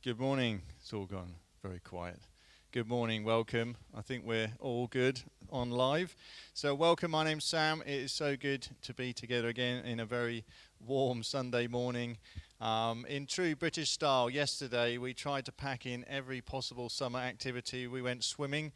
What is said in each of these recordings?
Good morning. It's all gone very quiet. Good morning, welcome. I think we're all good on live. So welcome, my name's Sam. It is so good to be together again in a very warm Sunday morning. In true British style, yesterday we tried to pack in every possible summer activity. We went swimming,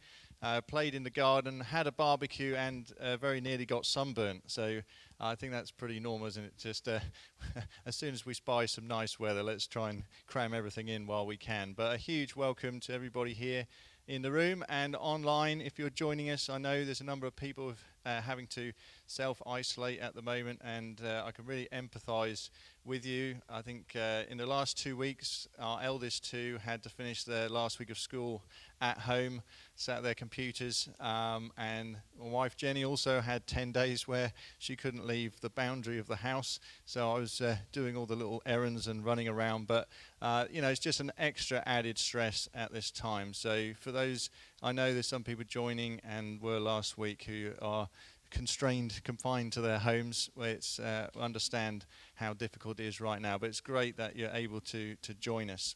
played in the garden, had a barbecue, and very nearly got sunburnt. So I think that's pretty normal, isn't it? Just as soon as we spy some nice weather, let's try and cram everything in while we can. But a huge welcome to everybody here in the room and online. If you're joining us, I know there's a number of people having to self-isolate at the moment, and I can really empathise with you. I think in the last 2 weeks, our eldest two had to finish their last week of school at home, sat at their computers, and my wife Jenny also had 10 days where she couldn't leave the boundary of the house, so I was doing all the little errands and running around, but it's just an extra added stress at this time. So for those, I know there's some people joining and were last week who are confined to their homes, where it's understand how difficult it is right now, but it's great that you're able to join us.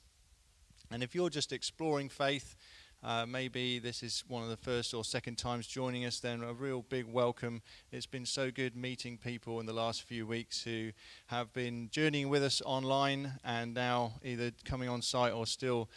And if you're just exploring faith, maybe this is one of the first or second times joining us, then a real big welcome. It's been so good meeting people in the last few weeks who have been journeying with us online and now either coming on site or still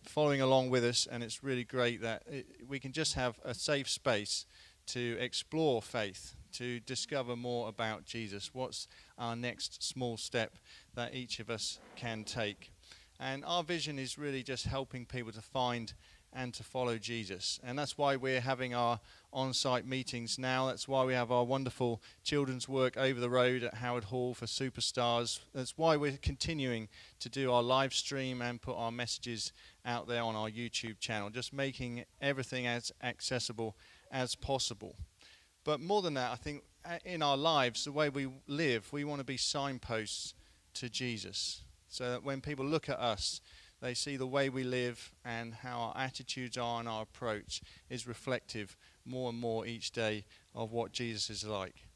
following along with us. And it's really great that we can just have a safe space to explore faith, to discover more about Jesus. What's our next small step that each of us can take? And our vision is really just helping people to find and to follow Jesus. And that's why we're having our on-site meetings now. That's why we have our wonderful children's work over the road at Howard Hall for Superstars. That's why we're continuing to do our live stream and put our messages out there on our YouTube channel, just making everything as accessible as possible. But more than that, I think in our lives, the way we live, we want to be signposts to Jesus. so that when people look at us, they see the way we live and how our attitudes are and our approach is reflective more and more each day of what Jesus is like.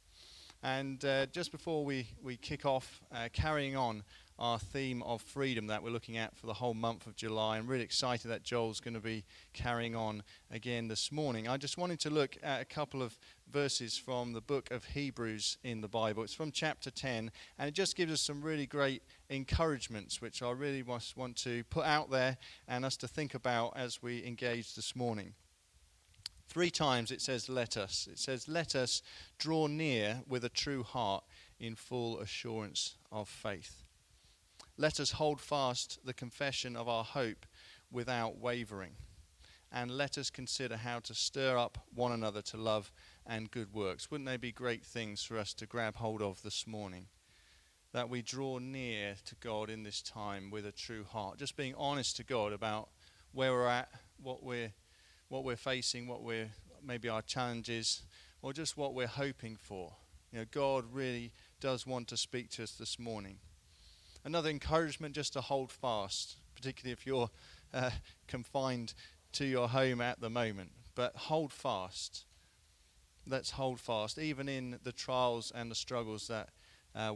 And just before we kick off, carrying on our theme of freedom that we're looking at for the whole month of July, I'm really excited that Joel's going to be carrying on again this morning. I just wanted to look at a couple of verses from the book of Hebrews in the Bible. It's from chapter 10, and it just gives us some really great encouragements, which I really want to put out there and us to think about as we engage this morning. 3 times it says, let us. It says, let us draw near with a true heart in full assurance of faith. Let us hold fast the confession of our hope without wavering. And let us consider how to stir up one another to love and good works. Wouldn't they be great things for us to grab hold of this morning? That we draw near to God in this time with a true heart. Just being honest to God about where we're at, what we're facing, what we're maybe our challenges, or just what we're hoping for. You know, God really does want to speak to us this morning. Another encouragement just to hold fast, particularly if you're confined to your home at the moment. But hold fast. Let's hold fast, even in the trials and the struggles that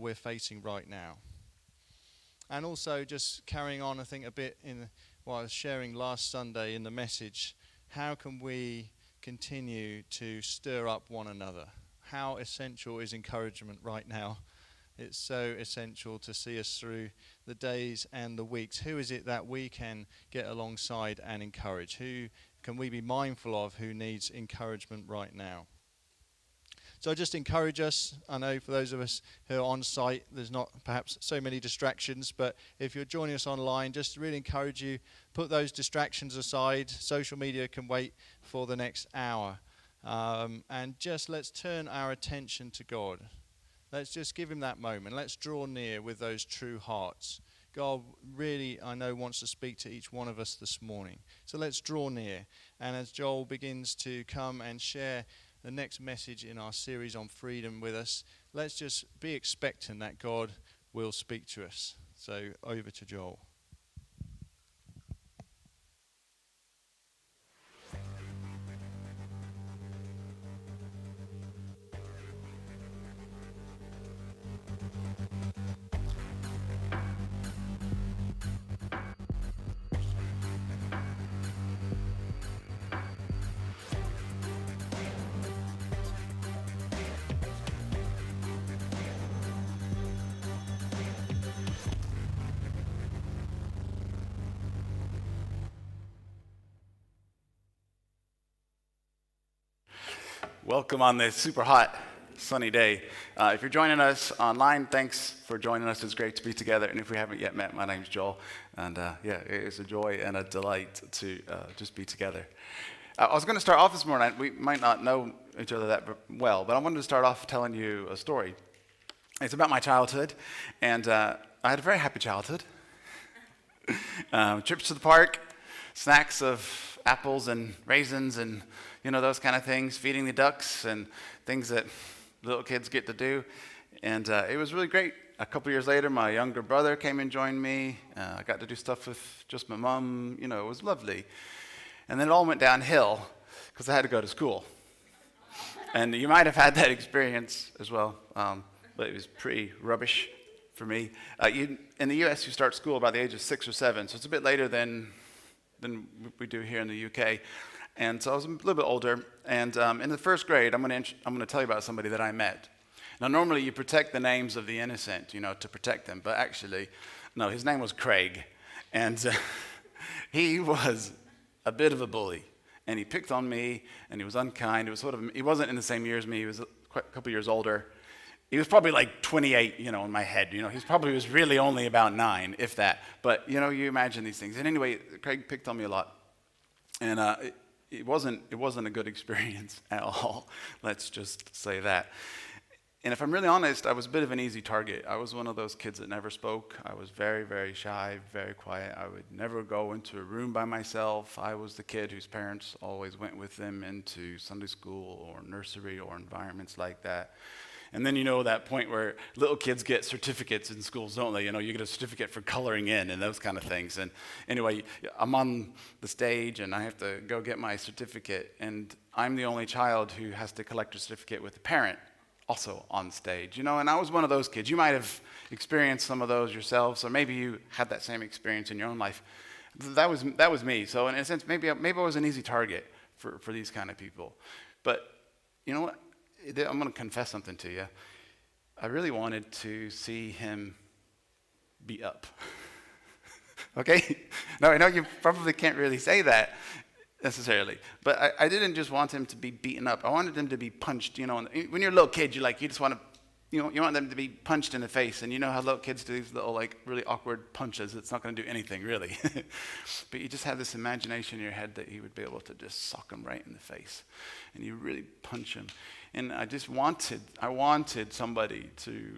we're facing right now. And also just carrying on, I think, a bit in what I was sharing last Sunday in the message. How can we continue to stir up one another? How essential is encouragement right now? It's so essential to see us through the days and the weeks. Who is it that we can get alongside and encourage? Who can we be mindful of who needs encouragement right now? So I just encourage us. I know for those of us who are on site, there's not perhaps so many distractions, but if you're joining us online, just really encourage you, put those distractions aside. Social media can wait for the next hour. And just let's turn our attention to God. Let's just give him that moment. Let's draw near with those true hearts. God really, I know, wants to speak to each one of us this morning. So let's draw near. And as Joel begins to come and share the next message in our series on freedom with us, let's just be expectant that God will speak to us. So over to Joel. Welcome on this super hot, sunny day. If you're joining us online, thanks for joining us. It's great to be together. And if we haven't yet met, my name's Joel. And it is a joy and a delight to just be together. I was going to start off this morning. We might not know each other that well, but I wanted to start off telling you a story. It's about my childhood. And I had a very happy childhood. Trips to the park, snacks of apples and raisins and those kind of things, feeding the ducks and things that little kids get to do. And it was really great. A couple years later, my younger brother came and joined me. I got to do stuff with just my mom. It was lovely. And then it all went downhill because I had to go to school. And you might have had that experience as well, but it was pretty rubbish for me. In the U.S., you start school about the age of 6 or 7, so it's a bit later than we do here in the UK. And so I was a little bit older, and in the first grade, I'm going to tell you about somebody that I met. Now, normally you protect the names of the innocent, to protect them, but actually, no, his name was Craig, and he was a bit of a bully, and he picked on me, and he was unkind. He wasn't in the same year as me. He was a couple years older. He was probably like 28, in my head. He probably was really only about 9, if that. But you imagine these things. And anyway, Craig picked on me a lot, and it wasn't a good experience at all. Let's just say that. And if I'm really honest, I was a bit of an easy target. I was one of those kids that never spoke. I was very, very shy, very quiet. I would never go into a room by myself. I was the kid whose parents always went with them into Sunday school or nursery or environments like that. And then that point where little kids get certificates in schools, don't they? You get a certificate for coloring in and those kind of things. And anyway, I'm on the stage and I have to go get my certificate. And I'm the only child who has to collect a certificate with a parent also on stage. And I was one of those kids. You might have experienced some of those yourselves, or maybe you had that same experience in your own life. That was me. So in a sense, maybe I was an easy target for these kind of people. But you know what? I'm going to confess something to you. I really wanted to see him beat up. Okay? Now, I know you probably can't really say that necessarily, but I didn't just want him to be beaten up. I wanted him to be punched. When you're a little kid, you just want to, you want them to be punched in the face. And you know how little kids do these little, really awkward punches. It's not going to do anything, really. But you just have this imagination in your head that he would be able to just sock him right in the face. And you really punch him. And I wanted somebody to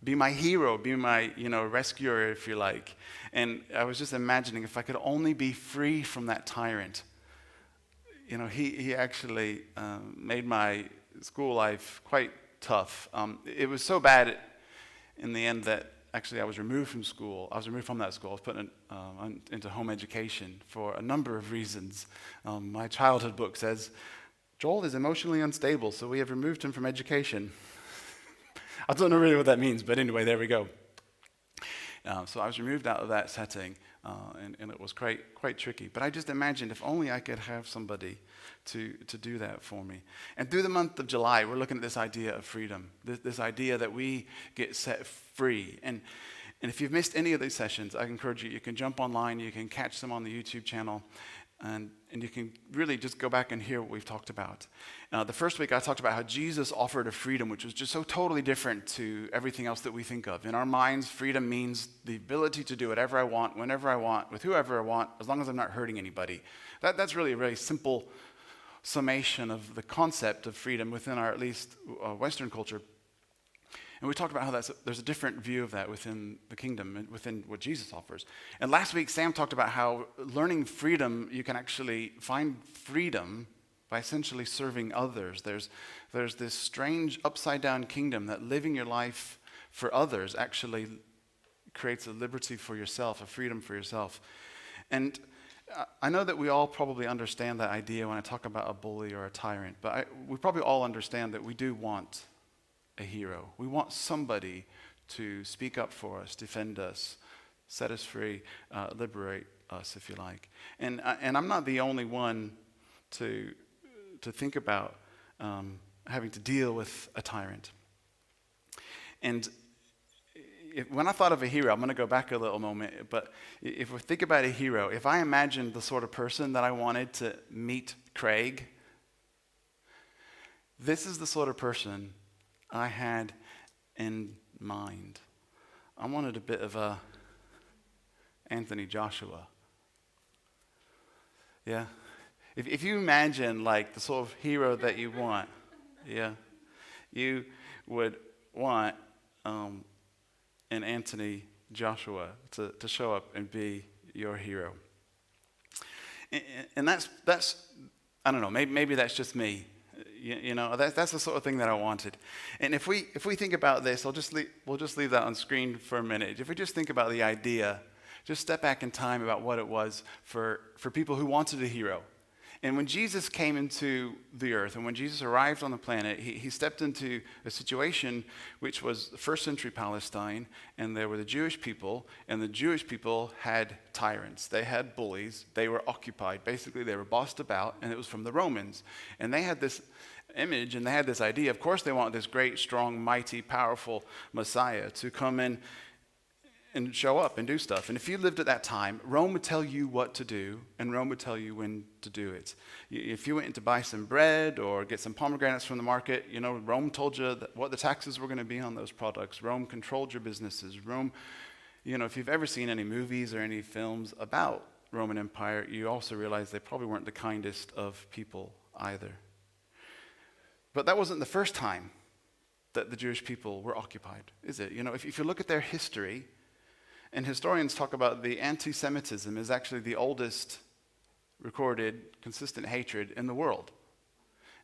be my hero, be my, rescuer, if you like. And I was just imagining if I could only be free from that tyrant. He actually made my school life quite tough. It was so bad in the end that actually I was removed from school. I was removed from that school. I was put into home education for a number of reasons. My childhood book says, Joel is emotionally unstable, so we have removed him from education. I don't know really what that means, but anyway, there we go. So I was removed out of that setting, and it was quite tricky. But I just imagined if only I could have somebody to do that for me. And through the month of July, we're looking at this idea of freedom, this idea that we get set free. And if you've missed any of these sessions, I encourage you can jump online, you can catch them on the YouTube channel, and you can really just go back and hear what we've talked about. The first week I talked about how Jesus offered a freedom which was just so totally different to everything else that we think of. In our minds, freedom means the ability to do whatever I want, whenever I want, with whoever I want, as long as I'm not hurting anybody. That's really a very simple summation of the concept of freedom within our, at least, Western culture. And we talked about how there's a different view of that within the kingdom and within what Jesus offers. And last week, Sam talked about how learning freedom, you can actually find freedom by essentially serving others. There's this strange upside-down kingdom that living your life for others actually creates a liberty for yourself, a freedom for yourself. And I know that we all probably understand that idea when I talk about a bully or a tyrant, but we probably all understand that we do want a hero. We want somebody to speak up for us, defend us, set us free, liberate us, if you like. And I'm not the only one to think about having to deal with a tyrant. And when I thought of a hero, I'm going to go back a little moment, but if we think about a hero, if I imagined the sort of person that I wanted to meet Craig, this is the sort of person I had in mind. I wanted a bit of a Anthony Joshua. Yeah? If you imagine like the sort of hero that you want, yeah, you would want an Anthony Joshua to show up and be your hero. And that's I don't know, maybe that's just me. That's the sort of thing that I wanted. And if we think about this, we'll just leave that on screen for a minute. If we just think about the idea, just step back in time about what it was for people who wanted a hero. And when Jesus came into the earth, and when Jesus arrived on the planet, he stepped into a situation which was the first century Palestine, and there were the Jewish people, and the Jewish people had tyrants. They had bullies. They were occupied. Basically, they were bossed about, and it was from the Romans. And they had this image, and they had this idea. Of course, they want this great, strong, mighty, powerful Messiah to come in and show up and do stuff. And if you lived at that time, Rome would tell you what to do, and Rome would tell you when to do it. If you went in to buy some bread or get some pomegranates from the market, Rome told you what the taxes were going to be on those products. Rome controlled your businesses. Rome, if you've ever seen any movies or any films about Roman Empire, you also realize they probably weren't the kindest of people either. But that wasn't the first time that the Jewish people were occupied, is it? If you look at their history, and historians talk about the anti-Semitism is actually the oldest recorded consistent hatred in the world.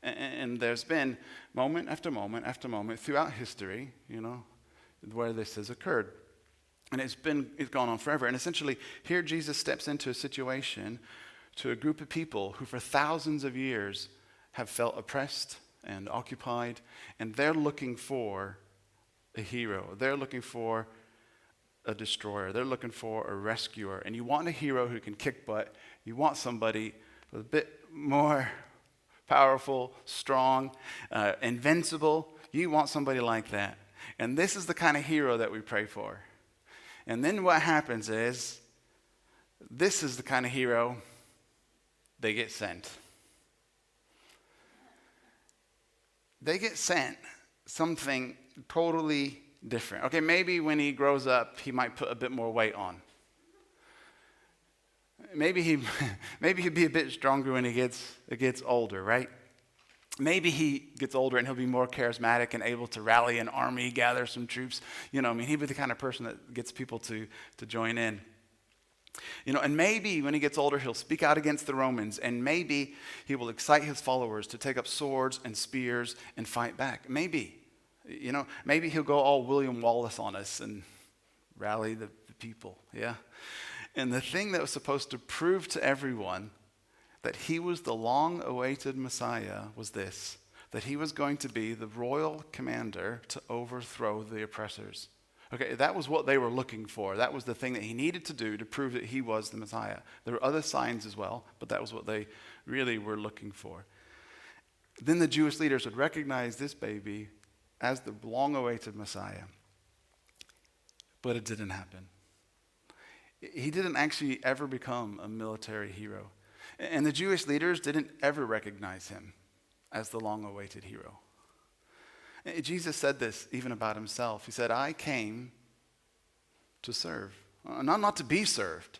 And there's been moment after moment after moment throughout history, where this has occurred. And it's gone on forever. And essentially, here Jesus steps into a situation to a group of people who for thousands of years have felt oppressed and occupied, and they're looking for a hero. They're looking for a destroyer. They're looking for a rescuer. And you want a hero who can kick butt. You want somebody with a bit more powerful, strong, invincible. You want somebody like that. And this is the kind of hero that we pray for. And then what happens is, this is the kind of hero they get sent. They get sent something totally different. Okay, maybe when he grows up, he might put a bit more weight on. Maybe he'd be a bit stronger when he gets older, right? Maybe he gets older and he'll be more charismatic and able to rally an army, gather some troops. He'd be the kind of person that gets people to join in. And maybe when he gets older, he'll speak out against the Romans, and maybe he will excite his followers to take up swords and spears and fight back. Maybe he'll go all William Wallace on us and rally the people, yeah? And the thing that was supposed to prove to everyone that he was the long-awaited Messiah was this, that he was going to be the royal commander to overthrow the oppressors. Okay, that was what they were looking for. That was the thing that he needed to do to prove that he was the Messiah. There were other signs as well, but that was what they really were looking for. Then the Jewish leaders would recognize this baby as the long-awaited Messiah. But it didn't happen. He didn't actually ever become a military hero. And the Jewish leaders didn't ever recognize him as the long-awaited hero. Jesus said this even about himself. He said, I came to serve, not to be served.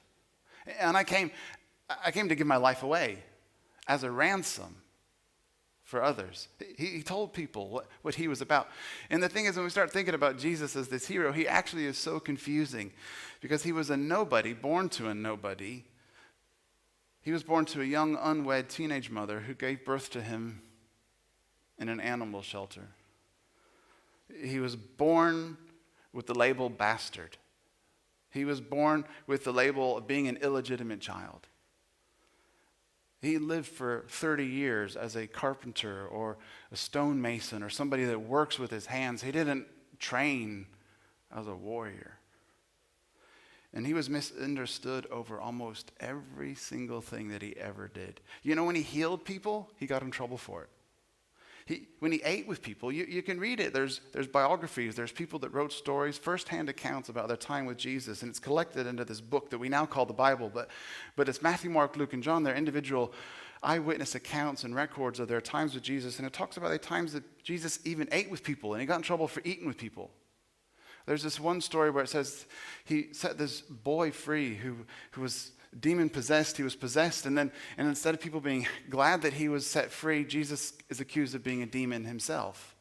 And I came to give my life away as a ransom for others. He told people what he was about. And the thing is, when we start thinking about Jesus as this hero, he actually is so confusing because he was a nobody, born to a nobody. He was born to a young, unwed teenage mother who gave birth to him in an animal shelter. He was born with the label bastard. He was born with the label of being an illegitimate child. He lived for 30 years as a carpenter or a stonemason or somebody that works with his hands. He didn't train as a warrior. And he was misunderstood over almost every single thing that he ever did. When he healed people, he got in trouble for it. When he ate with people, you can read it. There's biographies. There's people that wrote stories, firsthand accounts about their time with Jesus, and it's collected into this book that we now call the Bible. But it's Matthew, Mark, Luke, and John, their individual eyewitness accounts and records of their times with Jesus. And it talks about the times that Jesus even ate with people, and he got in trouble for eating with people. There's this one story where it says he set this boy free who was demon-possessed. He was possessed, and instead of people being glad that he was set free, Jesus is accused of being a demon himself.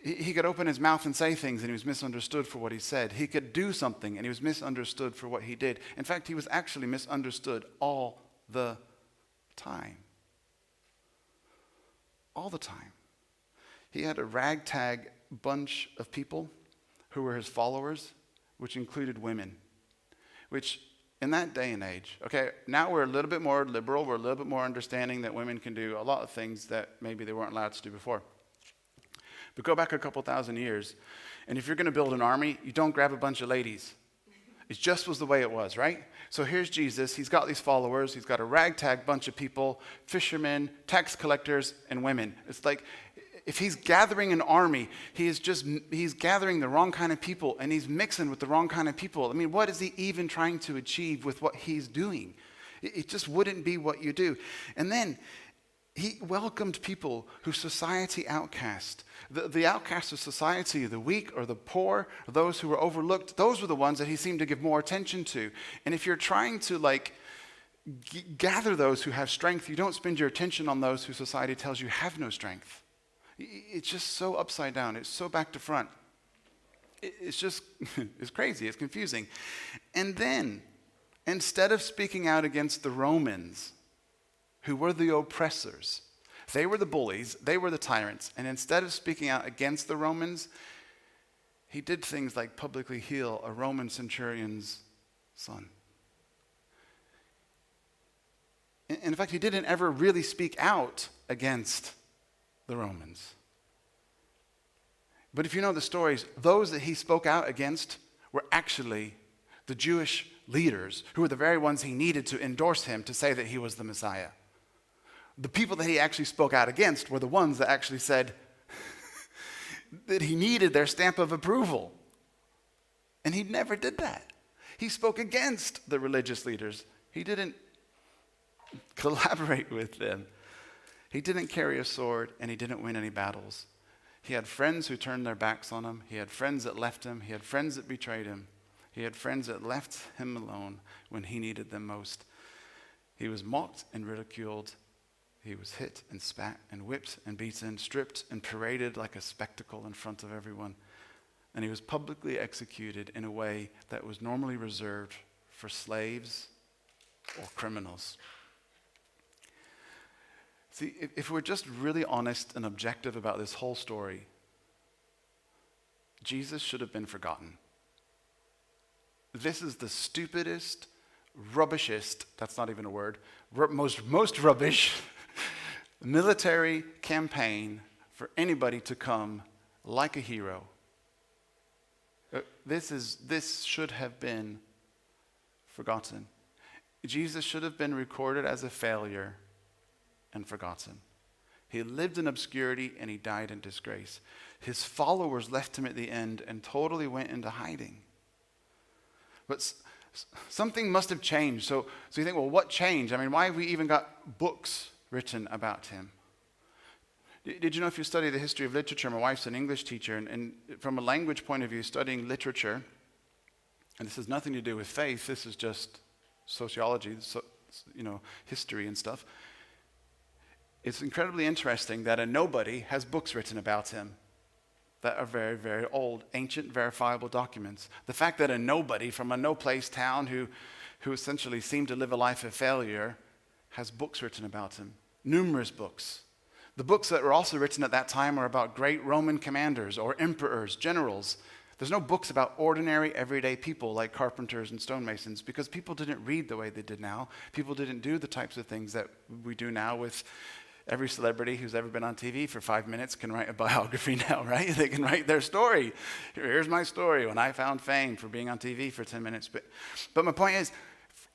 He could open his mouth and say things, and he was misunderstood for what he said. He could do something, and he was misunderstood for what he did. In fact, he was actually misunderstood all the time. All the time. He had a ragtag bunch of people who were his followers, which included women, which in that day and age, okay, now we're a little bit more liberal, we're a little bit more understanding that women can do a lot of things that maybe they weren't allowed to do before. But go back a couple thousand years, and if you're going to build an army, you don't grab a bunch of ladies. It just was the way it was, right? So here's Jesus, he's got these followers, he's got a ragtag bunch of people, fishermen, tax collectors, and women. It's like, if he's gathering an army, he's gathering the wrong kind of people, and he's mixing with the wrong kind of people. I mean, what is he even trying to achieve with what he's doing? It just wouldn't be what you do. And then he welcomed people who society outcast. The outcasts of society, the weak or the poor, those who were overlooked, those were the ones that he seemed to give more attention to. And if you're trying to gather those who have strength, you don't spend your attention on those who society tells you have no strength. It's just so upside down. It's so back to front. It's just, it's crazy. It's confusing. And then, instead of speaking out against the Romans, who were the oppressors, They were the bullies. They were the tyrants. And instead of speaking out against the Romans, he did things like publicly heal a Roman centurion's son. In fact, he didn't ever really speak out against the Romans. But if you know the stories, those that he spoke out against were actually the Jewish leaders, who were the very ones he needed to endorse him to say that he was the Messiah. The people that he actually spoke out against were the ones that actually said that he needed their stamp of approval. And he never did that. He spoke against the religious leaders. He didn't collaborate with them. He didn't carry a sword, and he didn't win any battles. He had friends who turned their backs on him. He had friends that left him. He had friends that betrayed him. He had friends that left him alone when he needed them most. He was mocked and ridiculed. He was hit and spat and whipped and beaten, stripped and paraded like a spectacle in front of everyone. And he was publicly executed in a way that was normally reserved for slaves or criminals. See, if we're just really honest and objective about this whole story, Jesus should have been forgotten. This is the stupidest, rubbishest, that's not even a word, most rubbish military campaign for anybody to come like a hero. This should have been forgotten. Jesus should have been recorded as a failure and forgotten. He lived in obscurity and he died in disgrace. His followers left him at the end and totally went into hiding. But something must have changed. So you think, well, what changed? I mean, why have we even got books written about him? Did you know, if you study the history of literature, my wife's an English teacher, and from a language point of view, studying literature, and this has nothing to do with faith, this is just sociology, history and stuff. It's incredibly interesting that a nobody has books written about him that are very, very old, ancient, verifiable documents. The fact that a nobody from a no-place town who essentially seemed to live a life of failure has books written about him, numerous books. The books that were also written at that time are about great Roman commanders or emperors, generals. There's no books about ordinary, everyday people like carpenters and stonemasons, because people didn't read the way they did now. People didn't do the types of things that we do now with every celebrity who's ever been on TV for 5 minutes can write a biography now, right? They can write their story. Here's my story when I found fame for being on TV for 10 minutes. But my point is,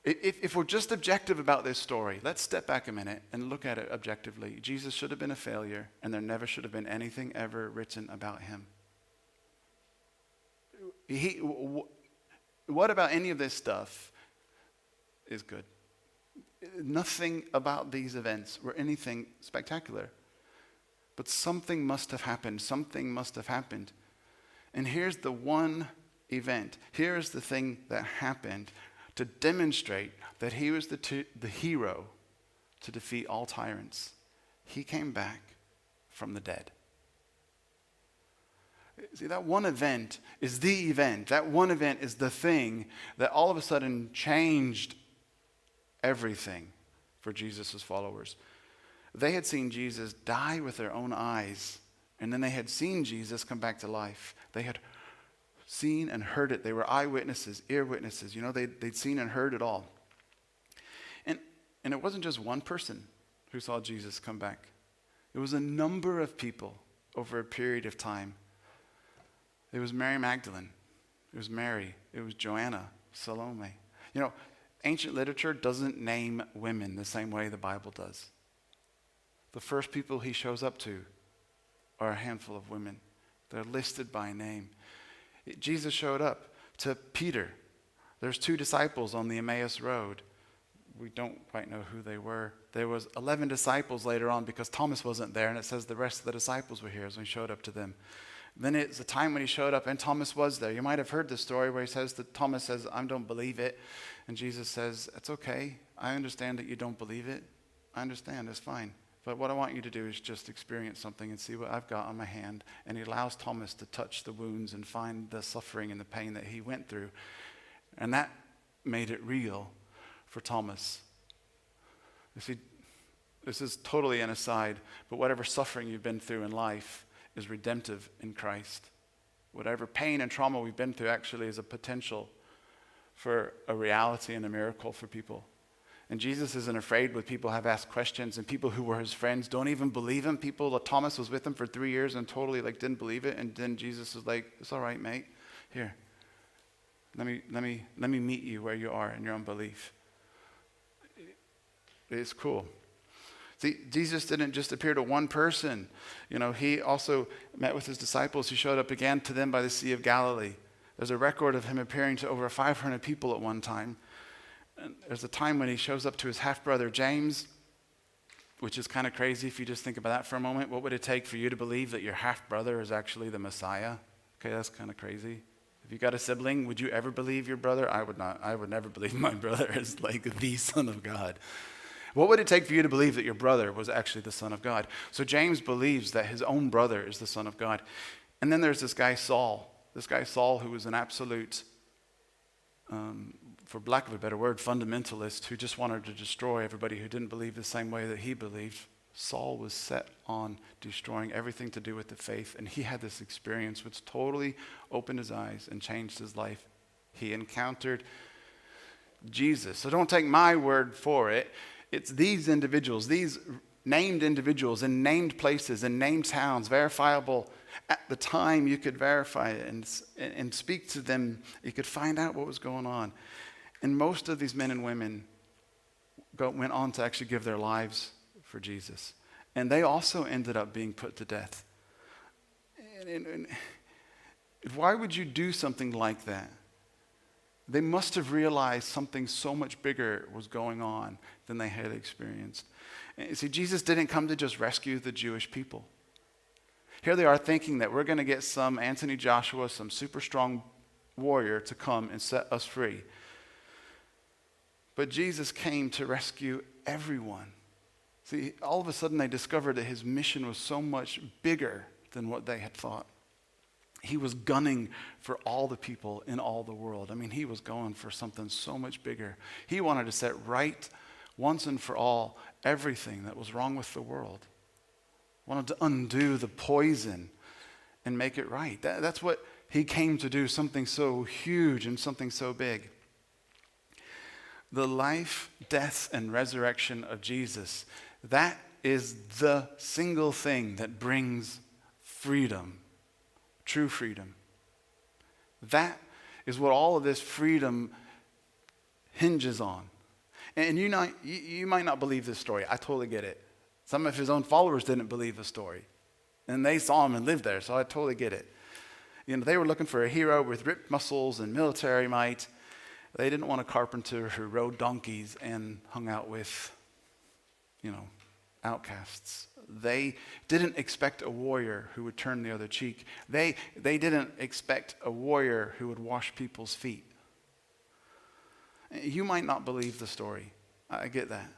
if we're just objective about this story, let's step back a minute and look at it objectively. Jesus should have been a failure, and there never should have been anything ever written about him. What about any of this stuff is good? Nothing about these events were anything spectacular. But something must have happened. Something must have happened. And here's the one event. Here's the thing that happened to demonstrate that he was the hero to defeat all tyrants. He came back from the dead. See, that one event is the event. That one event is the thing that all of a sudden changed everything for Jesus' followers. They had seen Jesus die with their own eyes, and then they had seen Jesus come back to life. They had seen and heard it. They were eyewitnesses, ear witnesses. They'd seen and heard it all. And it wasn't just one person who saw Jesus come back. It was a number of people over a period of time. It was Mary Magdalene. It was Mary. It was Joanna, Salome. Ancient literature doesn't name women the same way the Bible does. The first people he shows up to are a handful of women. They're listed by name. Jesus showed up to Peter. There's 2 disciples on the Emmaus Road. We don't quite know who they were. There was 11 disciples later on because Thomas wasn't there, and it says the rest of the disciples were here as he showed up to them. Then it's a time when he showed up and Thomas was there. You might have heard the story where he says that Thomas says, I don't believe it. And Jesus says, it's okay. I understand that you don't believe it. I understand. It's fine. But what I want you to do is just experience something and see what I've got on my hand. And he allows Thomas to touch the wounds and find the suffering and the pain that he went through. And that made it real for Thomas. You see, This is totally an aside, but whatever suffering you've been through in life is redemptive in Christ. Whatever pain and trauma we've been through actually is a potential for a reality and a miracle for people. And Jesus isn't afraid when people have asked questions, and people who were his friends don't even believe him. Thomas was with him for 3 years and totally didn't believe it. And then Jesus was like, "It's all right, mate. Here, let me meet you where you are in your unbelief." It's cool. See, Jesus didn't just appear to one person. He also met with his disciples. He showed up again to them by the Sea of Galilee. There's a record of him appearing to over 500 people at one time. And there's a time when he shows up to his half-brother James, which is kind of crazy if you just think about that for a moment. What would it take for you to believe that your half-brother is actually the Messiah? Okay, that's kind of crazy. If you got a sibling, would you ever believe your brother? I would not. I would never believe my brother is like the Son of God. What would it take for you to believe that your brother was actually the Son of God? So James believes that his own brother is the Son of God. And then there's this guy Saul. This guy Saul, who was an absolute, for lack of a better word, fundamentalist who just wanted to destroy everybody who didn't believe the same way that he believed. Saul was set on destroying everything to do with the faith, and he had this experience which totally opened his eyes and changed his life. He encountered Jesus. So don't take my word for it. It's these individuals, these named individuals in named places, in named towns, verifiable. At the time you could verify it and speak to them. You could find out what was going on. And most of these men and women went on to actually give their lives for Jesus. And they also ended up being put to death. And why would you do something like that? They must have realized something so much bigger was going on than they had experienced. And see, Jesus didn't come to just rescue the Jewish people. Here they are thinking that we're going to get some Anthony Joshua, some super strong warrior to come and set us free. But Jesus came to rescue everyone. See, all of a sudden they discovered that his mission was so much bigger than what they had thought. He was gunning for all the people in all the world. I mean, he was going for something so much bigger. He wanted to set right once and for all everything that was wrong with the world. Wanted to undo the poison and make it right. That's what he came to do, something so huge and something so big. The life, death, and resurrection of Jesus, that is the single thing that brings freedom. True freedom. That is what all of this freedom hinges on. And you might not believe this story. I totally get it. Some of his own followers didn't believe the story. And they saw him and lived there, so I totally get it. They were looking for a hero with ripped muscles and military might. They didn't want a carpenter who rode donkeys and hung out with, outcasts. They didn't expect a warrior who would turn the other cheek. They didn't expect a warrior who would wash people's feet. You might not believe the story. I get that.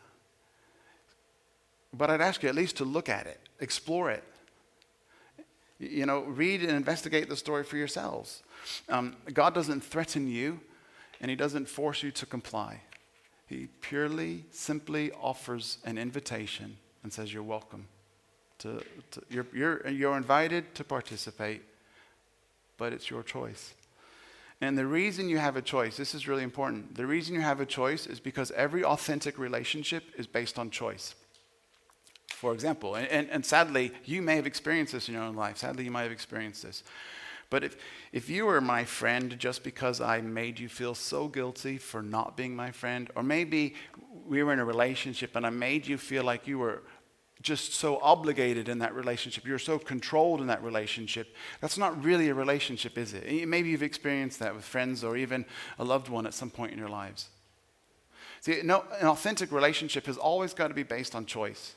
But I'd ask you at least to look at it, explore it. Read and investigate the story for yourselves. God doesn't threaten you, and he doesn't force you to comply. He purely, simply offers an invitation and says you're welcome. You're invited to participate, but it's your choice. And the reason you have a choice, this is really important. The reason you have a choice is because every authentic relationship is based on choice. For example, and sadly, you may have experienced this in your own life. Sadly, you might have experienced this. But if you were my friend just because I made you feel so guilty for not being my friend, or maybe we were in a relationship and I made you feel like you were just so obligated in that relationship, you're so controlled in that relationship, that's not really a relationship, is it? Maybe you've experienced that with friends or even a loved one at some point in your lives. See, an authentic relationship has always got to be based on choice.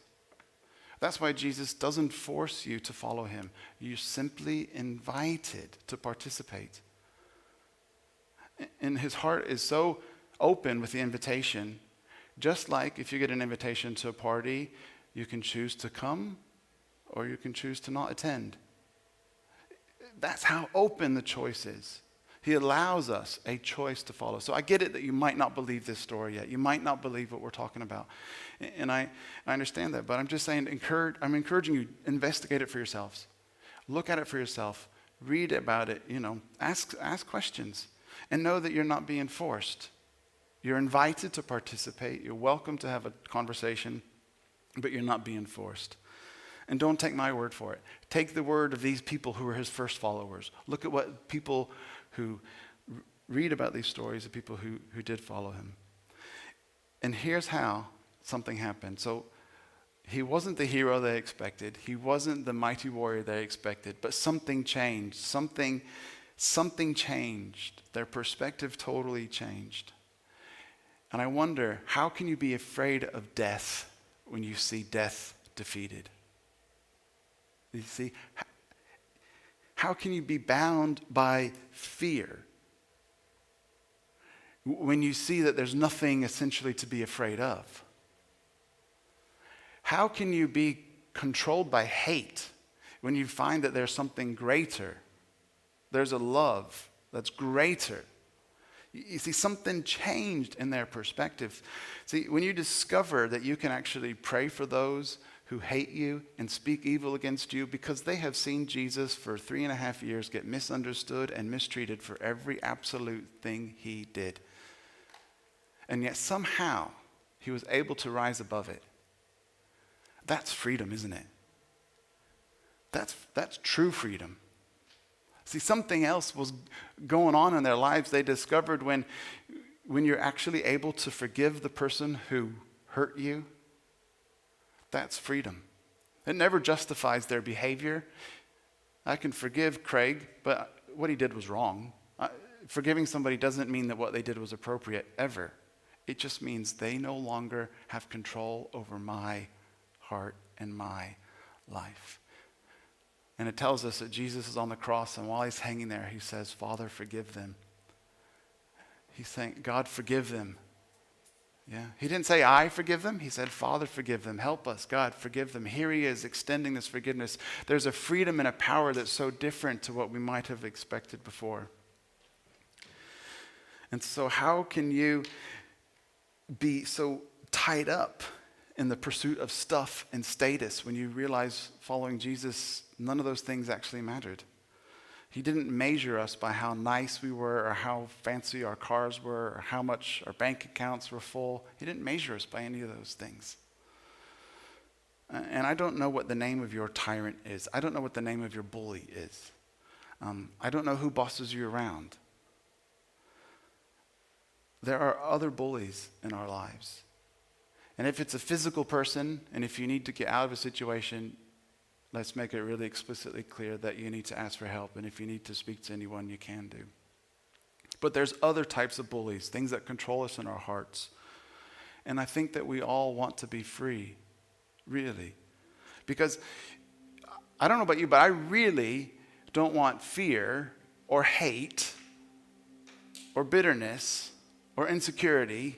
That's why Jesus doesn't force you to follow him. You're simply invited to participate. And his heart is so open with the invitation, just like if you get an invitation to a party, you can choose to come or you can choose to not attend. That's how open the choice is. He allows us a choice to follow. So I get it that you might not believe this story yet. You might not believe what we're talking about. And I understand that. But I'm just saying, I'm encouraging you, investigate it for yourselves. Look at it for yourself. Read about it, ask questions. And know that you're not being forced. You're invited to participate. You're welcome to have a conversation, but you're not being forced. And don't take my word for it. Take the word of these people who were his first followers. Look at what people who read about these stories of people who did follow him. And here's how something happened. So he wasn't the hero they expected. He wasn't the mighty warrior they expected. But something changed. Something changed. Their perspective totally changed. And I wonder, how can you be afraid of death when you see death defeated? You see, how can you be bound by fear when you see that there's nothing essentially to be afraid of? How can you be controlled by hate when you find that there's something greater? There's a love that's greater. You see, something changed in their perspective. See, when you discover that you can actually pray for those who hate you and speak evil against you because they have seen Jesus for 3.5 years get misunderstood and mistreated for every absolute thing he did. And yet somehow he was able to rise above it. That's freedom, isn't it? That's true freedom. See, something else was going on in their lives. They discovered when you're actually able to forgive the person who hurt you, that's freedom. It never justifies their behavior. I can forgive Craig, but what he did was wrong. Forgiving somebody doesn't mean that what they did was appropriate, ever. It just means they no longer have control over my heart and my life. And it tells us that Jesus is on the cross, and while he's hanging there, he says, Father, forgive them. He's saying, God, forgive them. Yeah. He didn't say, I forgive them. He said, Father, forgive them. Help us, God, forgive them. Here he is extending this forgiveness. There's a freedom and a power that's so different to what we might have expected before. And so how can you be so tied up in the pursuit of stuff and status when you realize following Jesus, none of those things actually mattered? He didn't measure us by how nice we were or how fancy our cars were or how much our bank accounts were full. He didn't measure us by any of those things. And I don't know what the name of your tyrant is. I don't know what the name of your bully is. I don't know who bosses you around. There are other bullies in our lives. And if it's a physical person, and if you need to get out of a situation, let's make it really explicitly clear that you need to ask for help. And if you need to speak to anyone, you can do. But there's other types of bullies, things that control us in our hearts. And I think that we all want to be free, really. Because I don't know about you, but I really don't want fear or hate or bitterness or insecurity,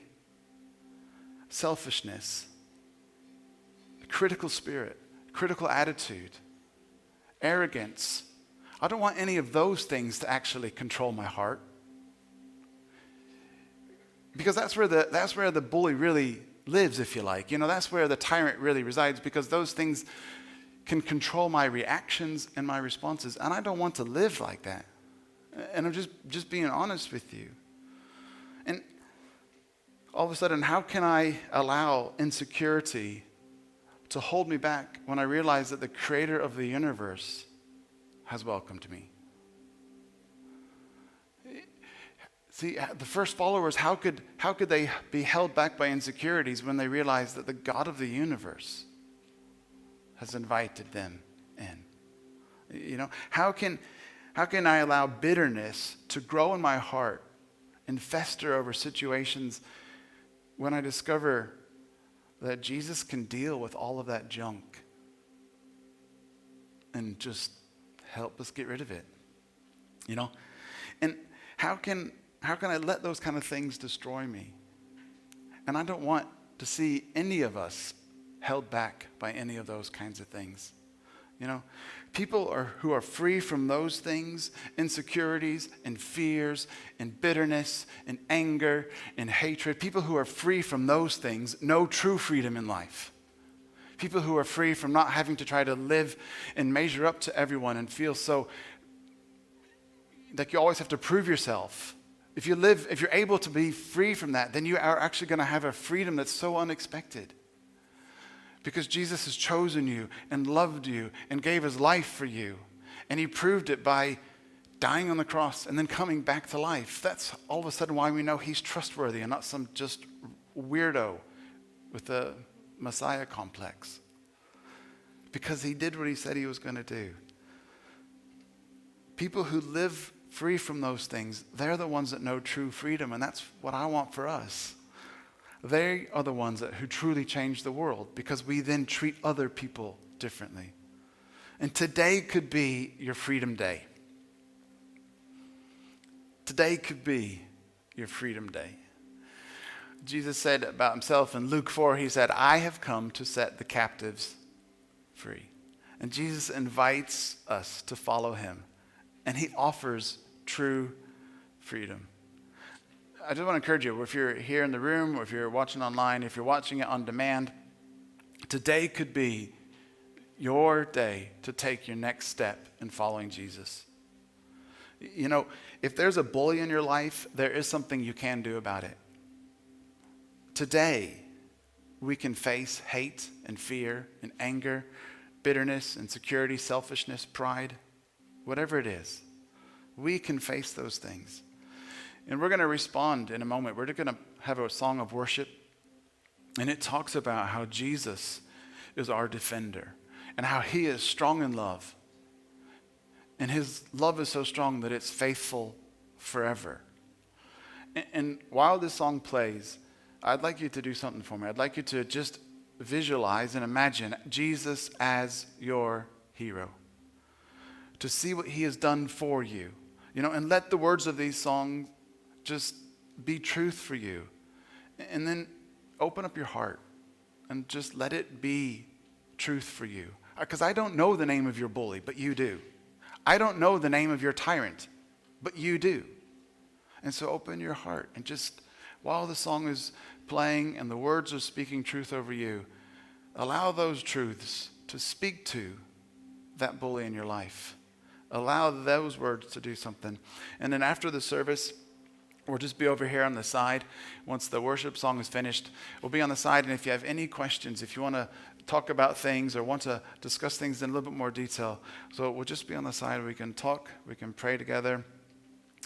selfishness, a critical spirit, critical attitude, arrogance. I don't want any of those things to actually control my heart. Because that's where the bully really lives, if you like. That's where the tyrant really resides, because those things can control my reactions and my responses. And I don't want to live like that. And I'm just being honest with you. And all of a sudden, how can I allow insecurity to hold me back when I realize that the creator of the universe has welcomed me? See, the first followers, how could they be held back by insecurities when they realize that the God of the universe has invited them in? How can I allow bitterness to grow in my heart and fester over situations when I discover that Jesus can deal with all of that junk and just help us get rid of it? And how can I let those kind of things destroy me? And I don't want to see any of us held back by any of those kinds of things. People who are free from those things, insecurities and fears and bitterness and anger and hatred, people who are free from those things know true freedom in life. People who are free from not having to try to live and measure up to everyone and feel so like you always have to prove yourself. If you're able to be free from that, then you are actually going to have a freedom that's so unexpected. Because Jesus has chosen you and loved you and gave his life for you. And he proved it by dying on the cross and then coming back to life. That's all of a sudden why we know he's trustworthy and not some just weirdo with a Messiah complex. Because he did what he said he was going to do. People who live free from those things, they're the ones that know true freedom, and that's what I want for us. They are the ones who truly change the world, because we then treat other people differently. And today could be your freedom day. Today could be your freedom day. Jesus said about himself in Luke 4, he said, I have come to set the captives free. And Jesus invites us to follow him. And he offers true freedom. I just want to encourage you, if you're here in the room, or if you're watching online, if you're watching it on demand, today could be your day to take your next step in following Jesus. If there's a bully in your life, there is something you can do about it. Today, we can face hate and fear and anger, bitterness, insecurity, selfishness, pride, whatever it is. We can face those things. And we're going to respond in a moment. We're going to have a song of worship. And it talks about how Jesus is our defender and how he is strong in love. And his love is so strong that it's faithful forever. And while this song plays, I'd like you to do something for me. I'd like you to just visualize and imagine Jesus as your hero. To see what he has done for you. And let the words of these songs just be truth for you. And then open up your heart and just let it be truth for you. Because I don't know the name of your bully, but you do. I don't know the name of your tyrant, but you do. And so open your heart and just, while the song is playing and the words are speaking truth over you, allow those truths to speak to that bully in your life. Allow those words to do something. And then after the service, we'll just be over here on the side. Once the worship song is finished, we'll be on the side. And if you have any questions, if you want to talk about things or want to discuss things in a little bit more detail, so we'll just be on the side. We can talk, we can pray together.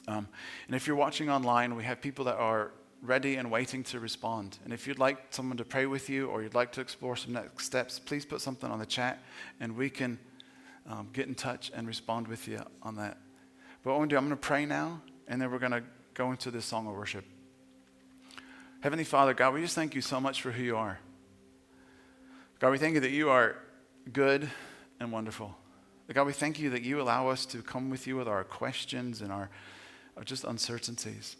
And if you're watching online, we have people that are ready and waiting to respond. And if you'd like someone to pray with you or you'd like to explore some next steps, please put something on the chat and we can get in touch and respond with you on that. But what I'm going to do, I'm going to pray now, and then we're going to go into this song of worship. Heavenly Father, God, we just thank you so much for who you are. God, we thank you that you are good and wonderful. God, we thank you that you allow us to come with you with our questions and our just uncertainties.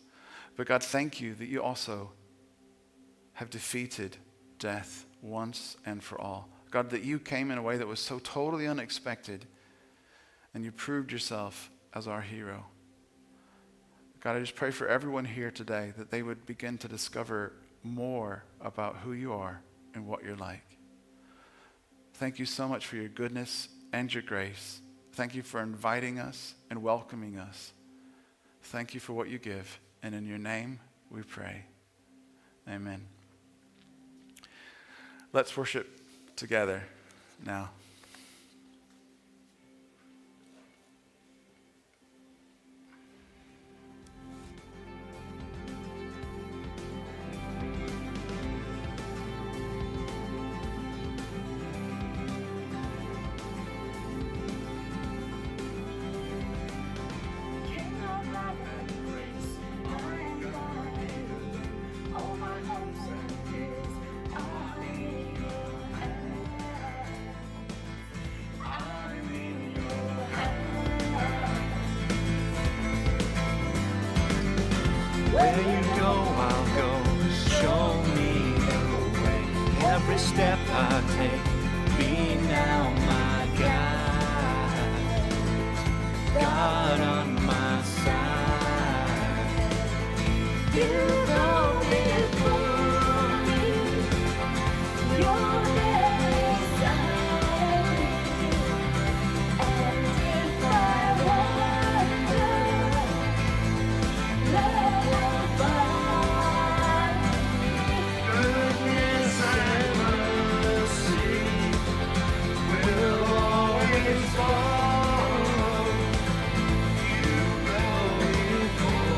But God, thank you that you also have defeated death once and for all. God, that you came in a way that was so totally unexpected, and you proved yourself as our hero. God, I just pray for everyone here today that they would begin to discover more about who you are and what you're like. Thank you so much for your goodness and your grace. Thank you for inviting us and welcoming us. Thank you for what you give. And in your name we pray. Amen. Let's worship together now. Where you go, I'll go. Show me the way. Every step I take, be now my guide. God on my side. You go before me. You're there beside me. And if I wander, love will find me. Goodness and mercy will always follow. You go before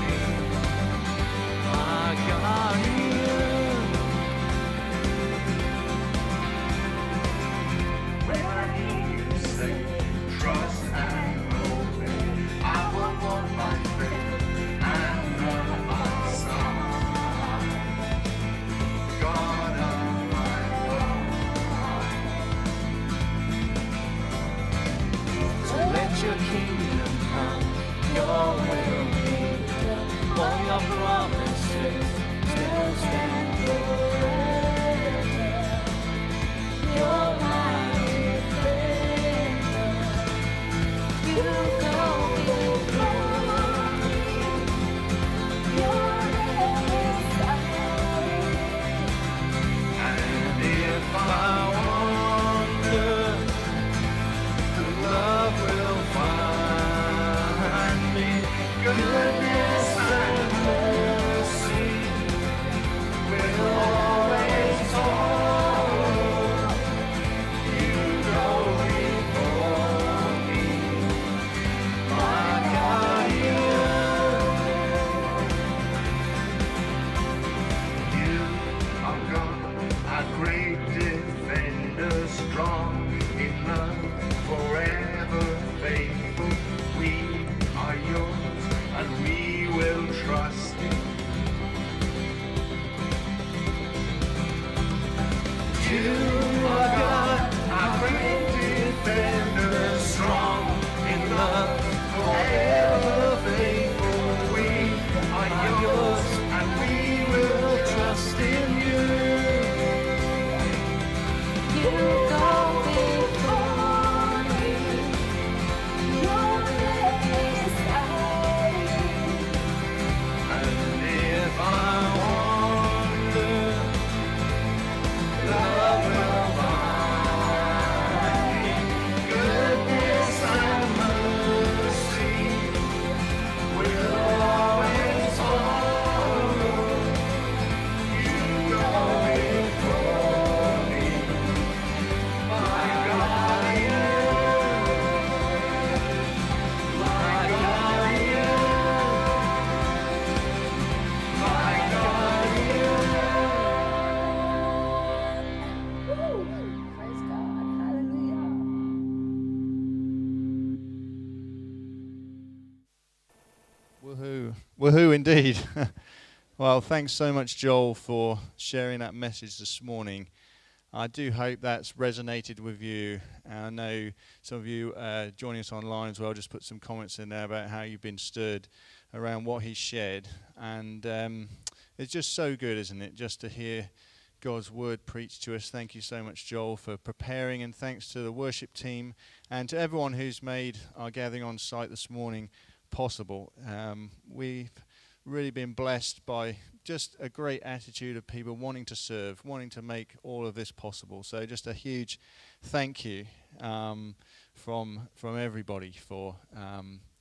me, my guardian. When I hear you say, trust and obey, I will walk by faith and not by sight. God of my life. So let your kingdom come, your will be done. All your promises still stand forever. You're my defender. You go before me. You're there beside me. And if I wander, the love will find me. Goodness and mercy will always follow. You go before me, my guardian. You are God, a great defender, strong in love, forever faithful. We are yours, and we will trust you. You are God, our great defender, strong in love, forever faithful. We are yours, and we will trust in you. You go before me. You're there beside me. And if I wander, love will find me. Goodness and mercy will always follow. You go before me, my guardian, my guardian, my guardian. Woo! Praise God. Hallelujah. Woohoo. Woohoo indeed. Well, thanks so much, Joel, for sharing that message this morning. I do hope that's resonated with you. And I know some of you joining us online as well just put some comments in there about how you've been stirred around what he shared. And it's just so good, isn't it, just to hear God's word preached to us. Thank you so much, Joel, for preparing, and thanks to the worship team and to everyone who's made our gathering on site this morning possible. We've really been blessed by just a great attitude of people wanting to serve, wanting to make all of this possible. So just a huge thank you from everybody for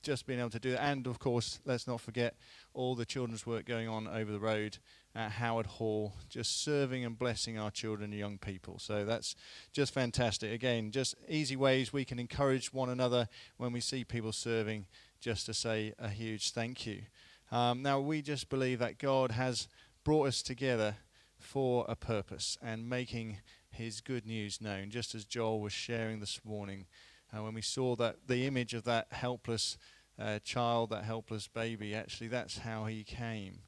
just being able to do that. And of course, let's not forget all the children's work going on over the road at Howard Hall, just serving and blessing our children and young people. So that's just fantastic. Again, just easy ways we can encourage one another when we see people serving, just to say a huge thank you. Now, we just believe that God has brought us together for a purpose and making his good news known, just as Joel was sharing this morning. When we saw that the image of that helpless child, that helpless baby, actually that's how he came.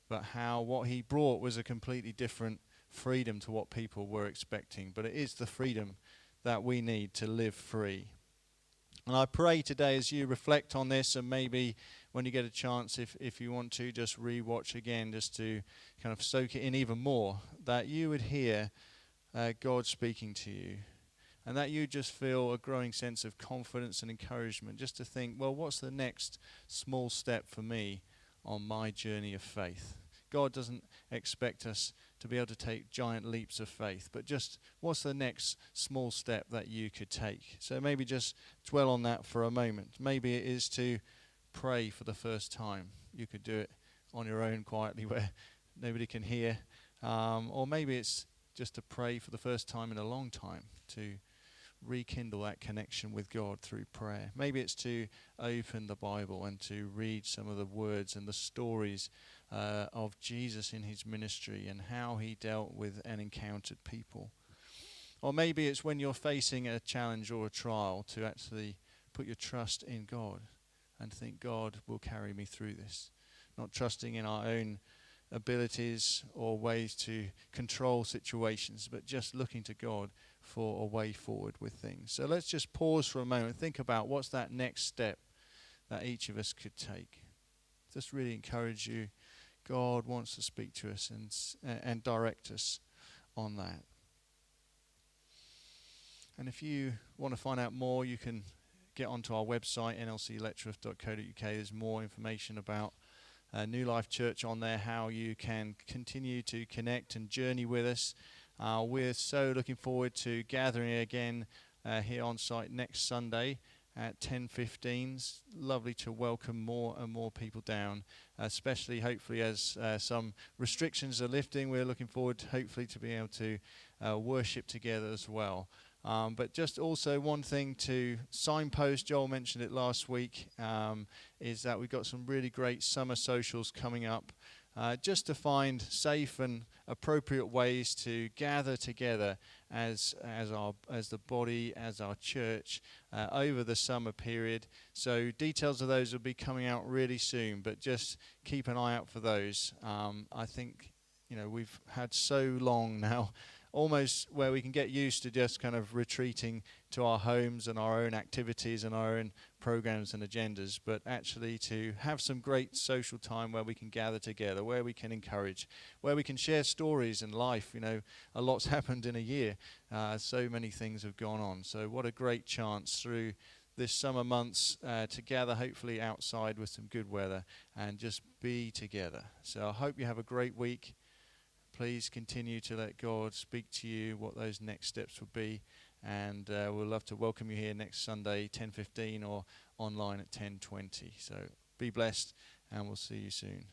But how what he brought was a completely different freedom to what people were expecting. But it is the freedom that we need to live free. And I pray today as you reflect on this, and maybe when you get a chance, if you want to, just re-watch again, just to kind of soak it in even more, that you would hear God speaking to you. and that you just feel a growing sense of confidence and encouragement just to think, well, what's the next small step for me on my journey of faith? God doesn't expect us to be able to take giant leaps of faith, but just what's the next small step that you could take? So maybe just dwell on that for a moment. Maybe it is to pray for the first time. You could do it on your own quietly where nobody can hear. Or maybe it's just to pray for the first time in a long time, to rekindle that connection with God through prayer. Maybe it's to open the Bible and to read some of the words and the stories of Jesus in his ministry and how he dealt with and encountered people. Or maybe it's when you're facing a challenge or a trial to actually put your trust in God and think God will carry me through this. Not trusting in our own abilities or ways to control situations, but just looking to God for a way forward with things. So let's just pause for a moment and think about what's that next step that each of us could take. Just really encourage you. God wants to speak to us and direct us on that. And if you want to find out more, you can get onto our website, nlcletchworth.co.uk. There's more information about New Life Church on there, how you can continue to connect and journey with us. We're so looking forward to gathering again here on site next Sunday at 10:15. It's lovely to welcome more and more people down, especially hopefully as some restrictions are lifting. We're looking forward hopefully to being able to worship together as well. But just also one thing to signpost, Joel mentioned it last week, is that we've got some really great summer socials coming up, just to find safe and appropriate ways to gather together as the body, as our church, over the summer period. So details of those will be coming out really soon, but just keep an eye out for those. I think, we've had so long now, almost where we can get used to just kind of retreating to our homes and our own activities and our own programs and agendas, but actually to have some great social time where we can gather together, where we can encourage, where we can share stories and life. A lot's happened in a year. So many things have gone on. So what a great chance through this summer months to gather, hopefully outside with some good weather, and just be together. So I hope you have a great week. Please continue to let God speak to you what those next steps will be. And we'll love to welcome you here next Sunday, 10:15, or online at 10:20. So be blessed, and we'll see you soon.